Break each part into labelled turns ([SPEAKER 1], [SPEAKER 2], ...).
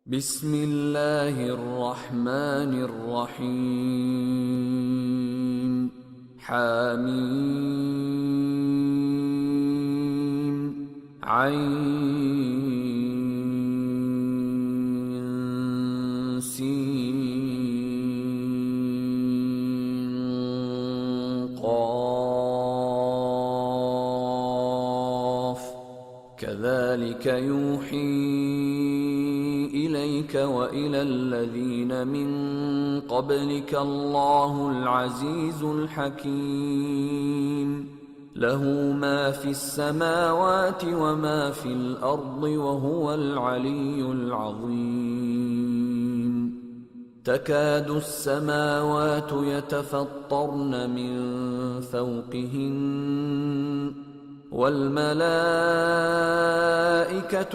[SPEAKER 1] بسم الله الرحمن الرحيم حميم عين سين قاف كذلك يوحي إليك وإلى الذين من قبلك الله العزيز الحكيم له ما في السماوات وما في الأرض وهو العلي العظيم تكاد السماوات يتفطرن من فوقهن والملائكة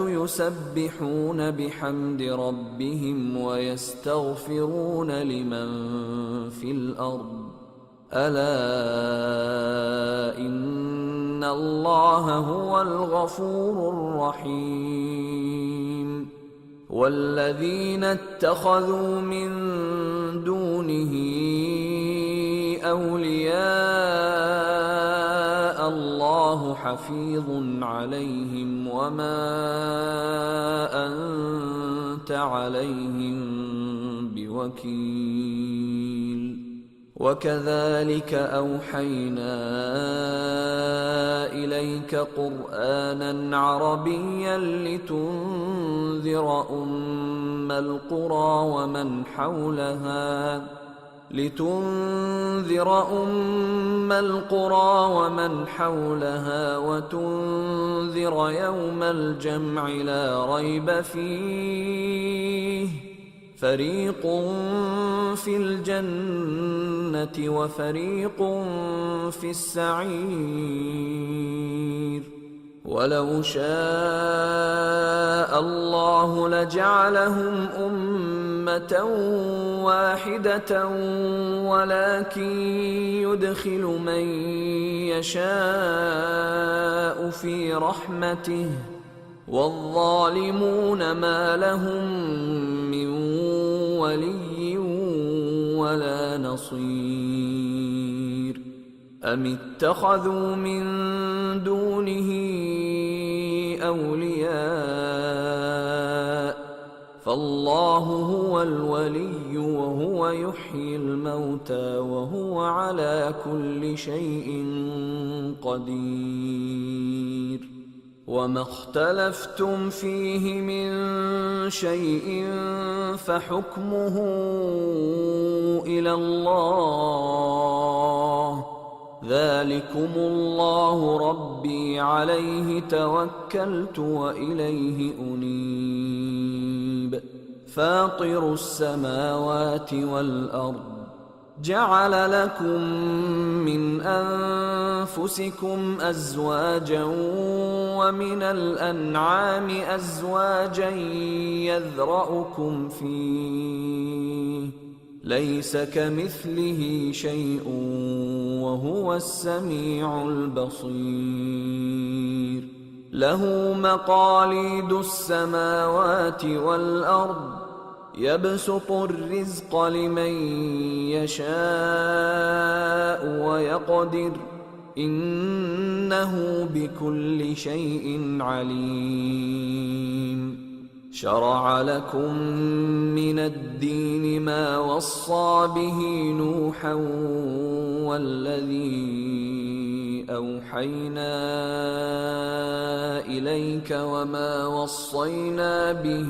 [SPEAKER 1] يسبحون بحمد ربهم ويستغفرون لمن في الأرض ألا إن الله هو الغفور الرحيم والذين اتخذوا من دونه أولياء الله حفيظ عليهم وما أنت عليهم بوكيل وكذلك أوحينا إليك قرآنا عربيا لتنذر أم القرى ومن حولها وتنذر يوم الجمع لا ريب فيه فريق في الجنة وفريق في السعير ولو شاء الله لجعلهم أمة واحدة ولكن يدخل من يشاء في رحمته والظالمون ما لهم من ولي ولا نصير أم اتخذوا من دونه أولياء فالله هو الولي وهو يحيي الموتى وهو على كل شيء قدير وما اختلفتم فيه من شيء فحكمه إلى الله ذلكم الله ربي عليه توكلت وإليه أنيب فاطر السماوات والأرض جعل لكم من أنفسكم أزواجا ومن الأنعام أزواجا يذرأكم فيه ليس كمثله شيء وهو السميع البصير له مقاليد السماوات والأرض يبسط الرزق لمن يشاء ويقدر إنه بكل شيء عليم شرع لكم من الدين ما وصى به نوحا والذي أوحينا إليك وما وصينا به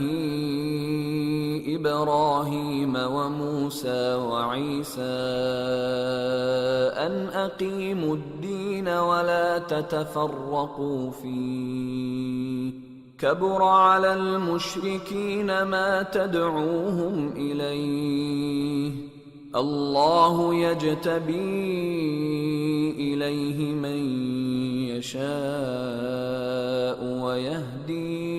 [SPEAKER 1] إبراهيم وموسى وعيسى أن أقيموا الدين ولا تتفرقوا فيه كبر على المشركين ما تدعوهم إليه الله يجتبي إليه من يشاء ويهدي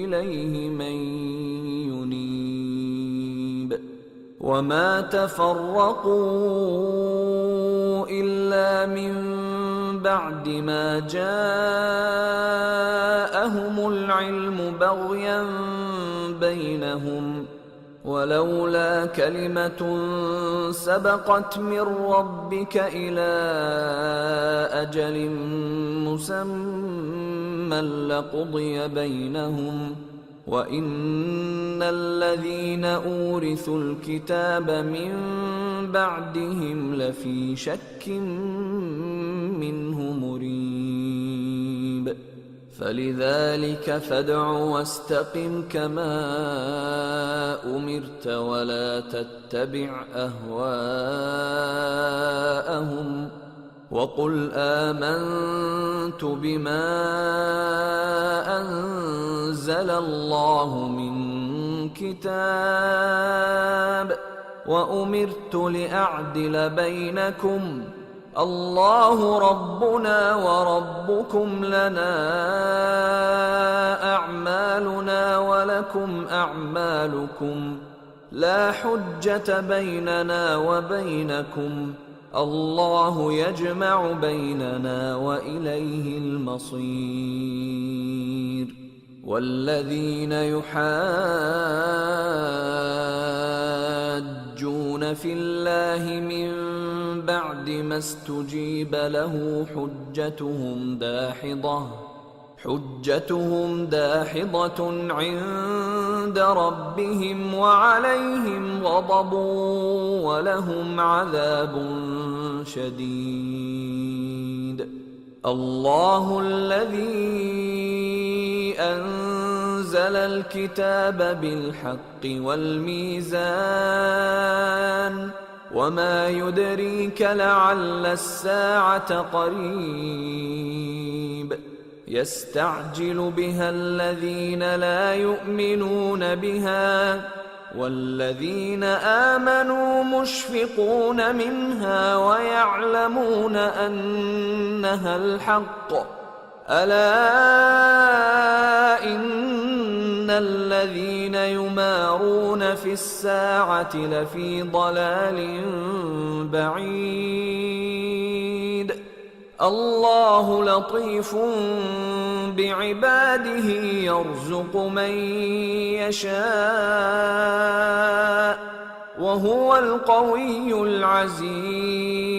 [SPEAKER 1] إليه من ينيب وما تفرقوا إلا من بعد ما جاءهم العلم بغيا بينهم ولولا كلمة سبقت من ربك إلى أجل مسمى لقضي بينهم وإن الذين أورثوا الكتاب من بعدهم لفي شك منه مريب فلذلك فادع واستقم كما أمرت ولا تتبع أهواءهم وقل آمنت بما أنزل الله من كتاب وأمرت لأعدل بينكم الله ربنا وربكم لنا أعمالنا ولكم أعمالكم لا حجة بيننا وبينكم الله يجمع بيننا وإليه المصير والذين يحاجون في الله من بعد ما استجيب له حجتهم داحضة عند ربهم وعليهم غضب ولهم عذاب شديد الله الذي أنزل الكتاب بالحق والميزان وما يدريك لعل الساعة قريب يستعجل بها الذين لا يؤمنون بها والذين آمنوا مشفقون منها ويعلمون أنها الحق ألا إن الذين يمارون في الساعة لفي ضلال بعيد الله لطيف بعباده يرزق من يشاء وهو القوي العزيز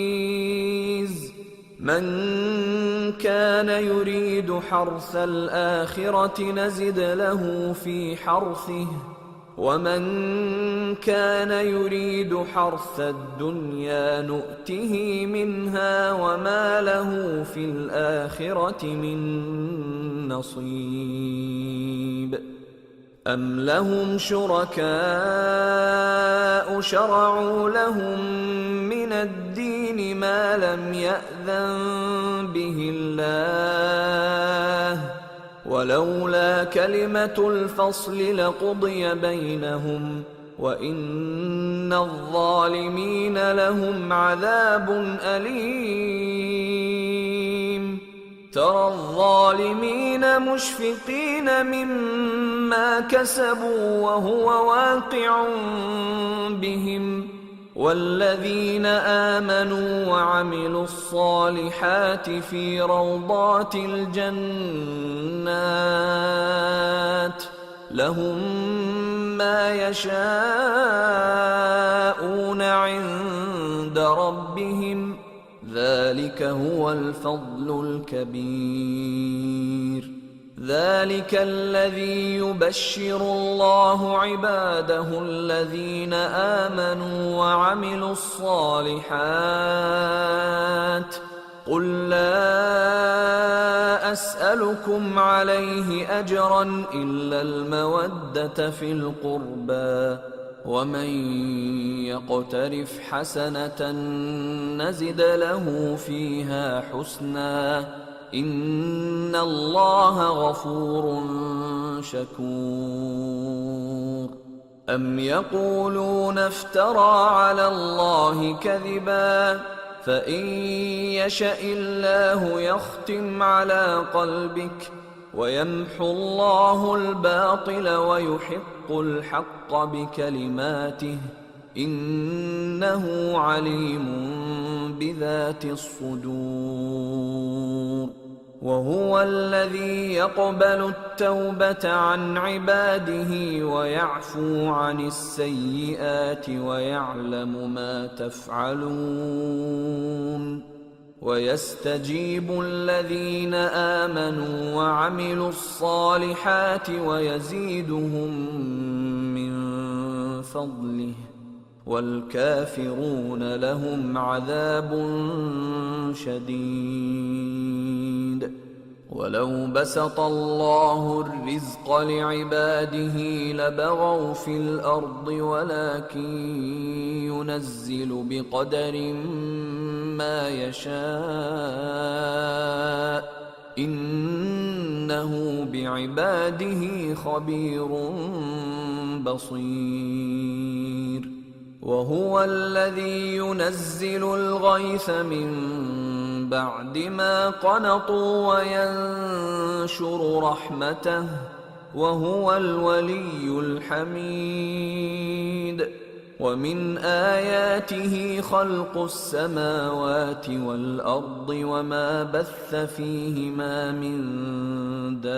[SPEAKER 1] من كان يريد حرث الآخرة نزد له في حرثه ومن كان يريد حرث الدنيا نؤته منها وما له في الآخرة من نصيب أم لهم شركاء شرعوا لهم من الدين ما لم يأذن به الله ولولا كلمة الفصل لقضي بينهم وإن الظالمين لهم عذاب أليم ترى الظالمين مشفقين مما كسبوا وهو واقع بهم والذين آمنوا وعملوا الصالحات في روضات الجنات لهم ما يشاءون عند ربهم ذلك هو الفضل الكبير ذلك الذي يبشر الله عباده الذين آمنوا وعملوا الصالحات قل لا أسألكم عليه أجرا إلا المودة في القربى ومن يقترف حسنة نزد له فيها حسنا إن الله غفور شكور أم يقولون افترى على الله كذبا فإن يشأ الله يختم على قلبك ويمحو الله الباطل ويحق الحق بكلماته إنه عليم بذات الصدور. وهو الذي يقبل التوبة عن عباده ويعفو عن السيئات ويعلم ما تفعلون. ويستجيب الذين آمنوا وعملوا الصالحات ويزيدهم من فضله، والكافرون لهم عذاب شديد. ولو بسط الله الرزق لعباده لبغوا في الأرض ولكن ينزل بقدر ما يشاء إنه بعباده خبير بصير. وهو الذي ينزل الغيث من بعد ما قنطوا وينشر رحمته وهو الولي الحميد. ومن آياته خلق السماوات والأرض وما بث فيهما من دابة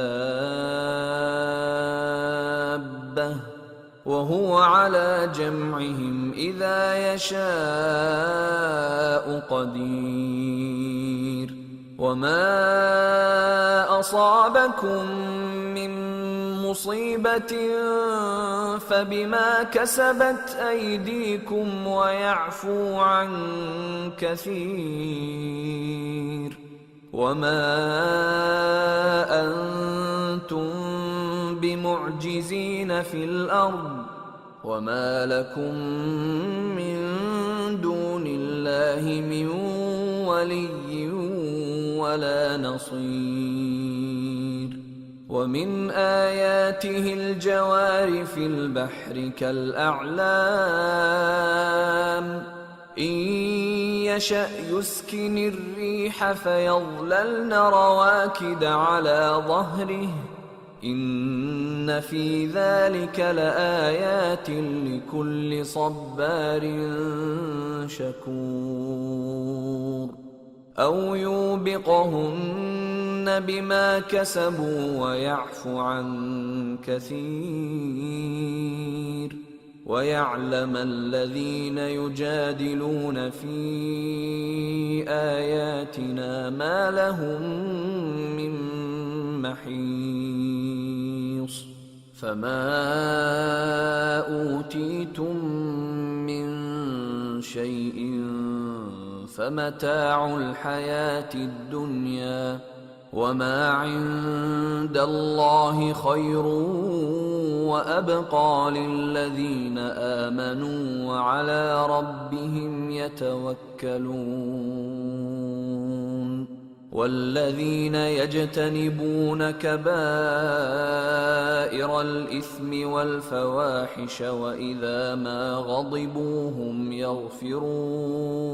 [SPEAKER 1] وهو على جمعهم إذا يشاء قدير. وما أصابكم من مصيبة فبما كسبت أيديكم ويعفو عن كثير. وما أنتم بمعجزين في الأرض وما لكم من دون الله من ولي ولا نصير. ومن آياته الجوار في البحر كالأعلام إن يشأ يسكن الريح فيظللن رواكد على ظهره إن في ذلك لآيات لكل صبار شكور. أو يوبقهن بما كسبوا ويعفو عن كثير. ويعلم الذين يجادلون في آياتنا ما لهم من محيص. فما أوتيتم من شيء فمتاع الحياة الدنيا وما عند الله خير وأبقى للذين آمنوا وعلى ربهم يتوكلون. والذين يجتنبون كبائر الإثم والفواحش وإذا ما غضبوا هم يغفرون.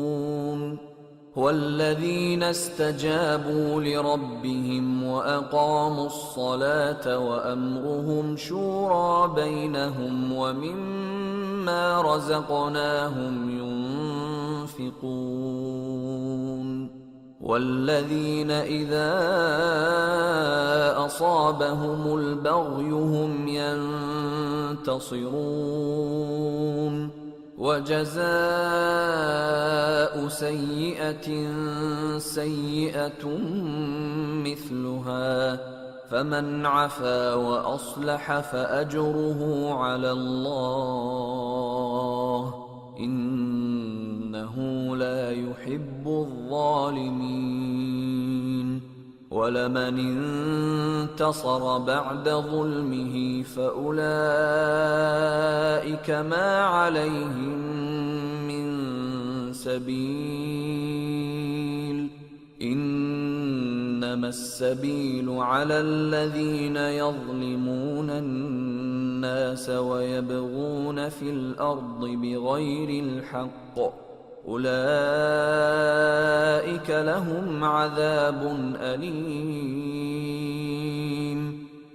[SPEAKER 1] والذين استجابوا لربهم وأقاموا الصلاة وأمرهم شورى بينهم ومما رزقناهم ينفقون. والذين إذا أصابهم البغي هم ينتصرون. وجزاء سيئة سيئة مثلها فمن عفا وأصلح فأجره على الله إنه لا يحب الظالمين. ولمن انتصر بعد ظلمه فأولئك ما عليهم من سبيل إنما السبيل على الذين يظلمون الناس ويبغون في الأرض بغير الحق أولئك لهم عذاب أليم.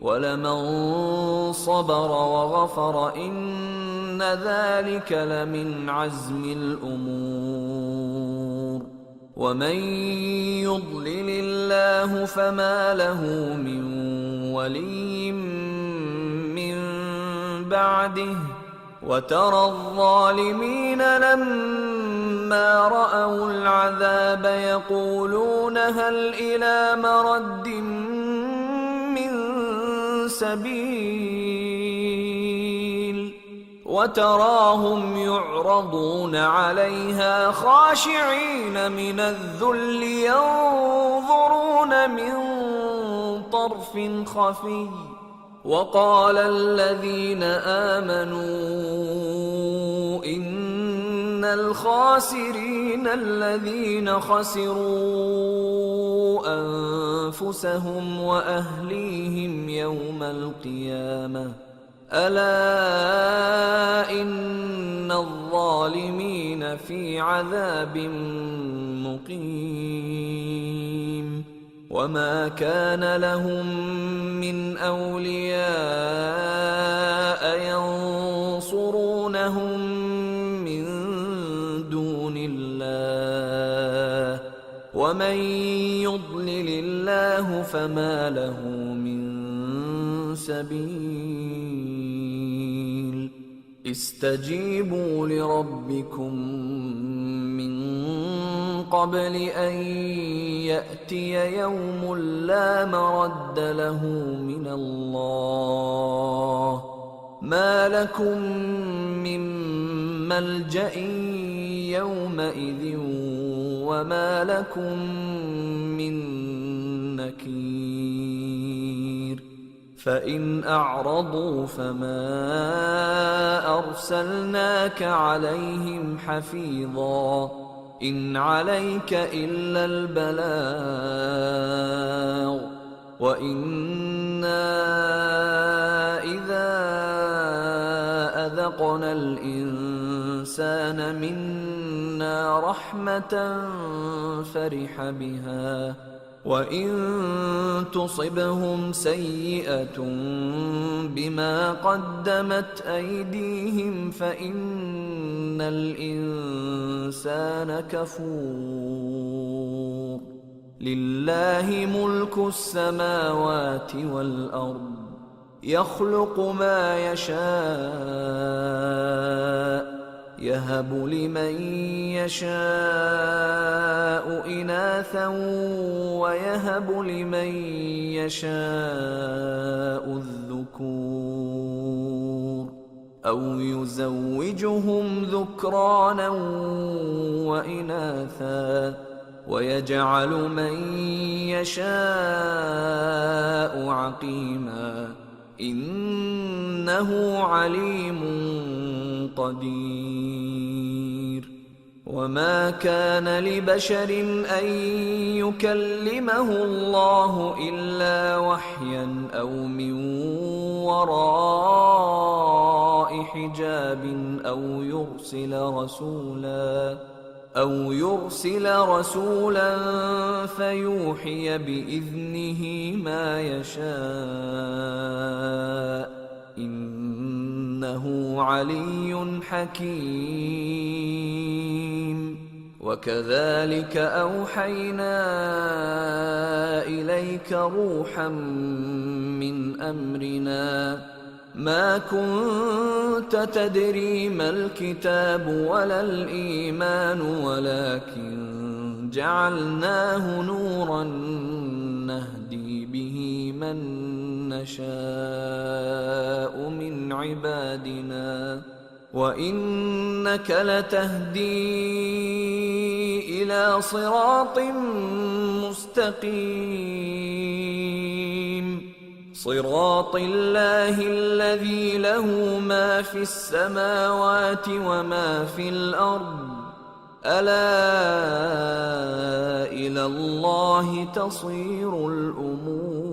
[SPEAKER 1] ولمن صبر وغفر إن ذلك لمن عزم الأمور ومن يضلل الله فما له من ولي من بعده وترى الظالمين لما رأوا العذاب يقولون هل إلى مرد من سبيل وتراهم يعرضون عليها خاشعين من الذل ينظرون من طرف خفي وقال الذين آمنوا إن الخاسرين الذين خسروا أنفسهم وأهليهم يوم القيامة ألا إن الظالمين في عذاب مقيم وما كان لهم من أولياء ينصرونهم من دون الله ومن يضلل الله فما له من سبيل استجيبوا لربكم من قبل أن يأتي يوم لا مرد له من الله ما لكم من ملجأ يومئذ وما لكم من نكير فإن أعرضوا فما أرسلناك عليهم حفيظا إن عليك إلا البلاغ وإنا إذا أذقنا الإنسان منا رحمة فرح بها وإن تصبهم سيئة بما قدمت أيديهم فإن الإنسان كفور لله ملك السماوات والأرض يخلق ما يشاء يهب لمن يشاء إناثا ويهب لمن يشاء الذكور أو يزوجهم ذكرانا وإناثا ويجعل من يشاء عقيما إنه عليم قدير وما كان لبشر أن يكلمه الله إلا وحيا أو من وراء حجاب أو يرسل رسولا فيوحي بإذنه ما يشاء إنه علي حكيم وكذلك أوحينا إليك روحا من أمرنا ما كنت تدري ما الكتاب ولا الإيمان ولكن جعلناه نورا نهدي به من نشاء من عبادنا وإنك لتهدي إلى صراط مستقيم صراط الله الذي له ما في السماوات وما في الأرض ألا إلى الله تصير الأمور